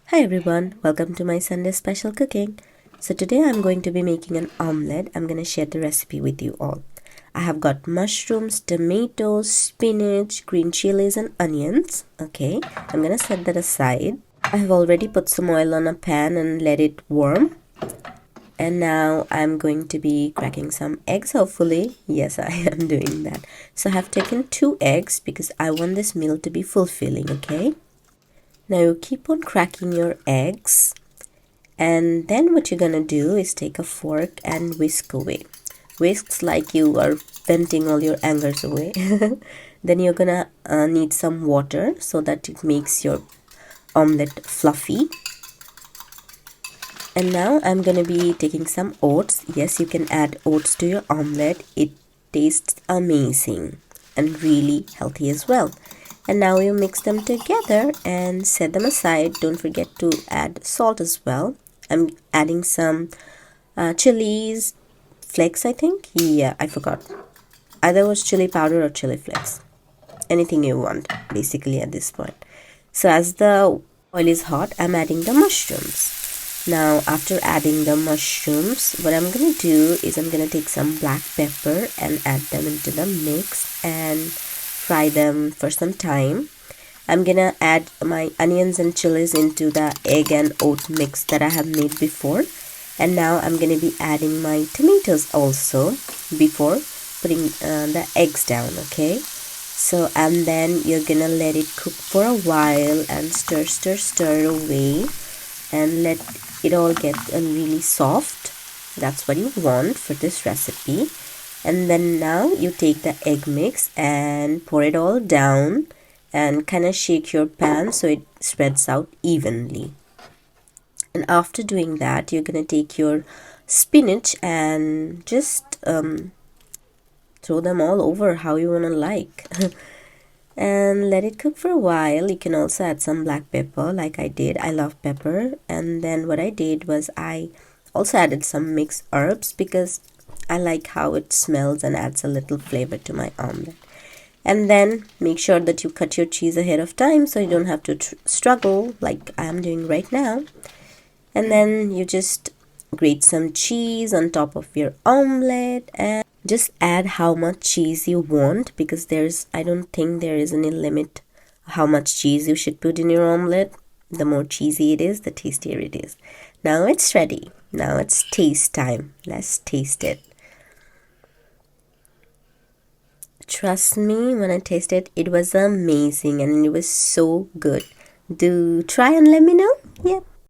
Hi everyone, welcome to my Sunday special cooking. So today I'm going to be making an omelette. I'm going to share the recipe with you all. I have got mushrooms, tomatoes, spinach, green chilies and onions. Okay, I'm going to set that aside. I have already put some oil on a pan and let it warm. And now I'm going to be cracking some eggs, hopefully. Yes, I am doing that. So I have taken 2 eggs because I want this meal to be fulfilling, okay? Now you keep on cracking your eggs, and then what you're gonna do is take a fork and whisk away. Whisks like you are venting all your angers away. Then you're gonna need some water so that it makes your omelette fluffy. And now I'm gonna be taking some oats. Yes, you can add oats to your omelette. It tastes amazing and really healthy as well. And now you mix them together and set them aside. Don't forget to add salt as well. I'm adding some chilies flakes, I think. Yeah, I forgot. Either it was chili powder or chili flakes. Anything you want, basically, at this point. So as the oil is hot, I'm adding the mushrooms. Now, after adding the mushrooms, what I'm going to do is I'm going to take some black pepper and add them into the mix and fry them for some time. I'm going to add my onions and chilies into the egg and oat mix that I have made before. And now I'm going to be adding my tomatoes also before putting the eggs down, okay? So, and then you're going to let it cook for a while and stir away and let it all get really soft. That's what you want for this recipe. And then now you take the egg mix and pour it all down and kind of shake your pan so it spreads out evenly. And after doing that, you're gonna take your spinach and just throw them all over how you wanna like. And let it cook for a while. You can also add some black pepper like I did. I love pepper. And then what I did was I also added some mixed herbs because I like how it smells and adds a little flavor to my omelette. And then make sure that you cut your cheese ahead of time so you don't have to struggle like I am doing right now. And then you just grate some cheese on top of your omelette and just add how much cheese you want because I don't think there is any limit how much cheese you should put in your omelette. The more cheesy it is, the tastier it is. Now it's ready. Now it's taste time. Let's taste it. Trust me, when I tasted it was amazing and it was so good. Do try and let me know. Yep.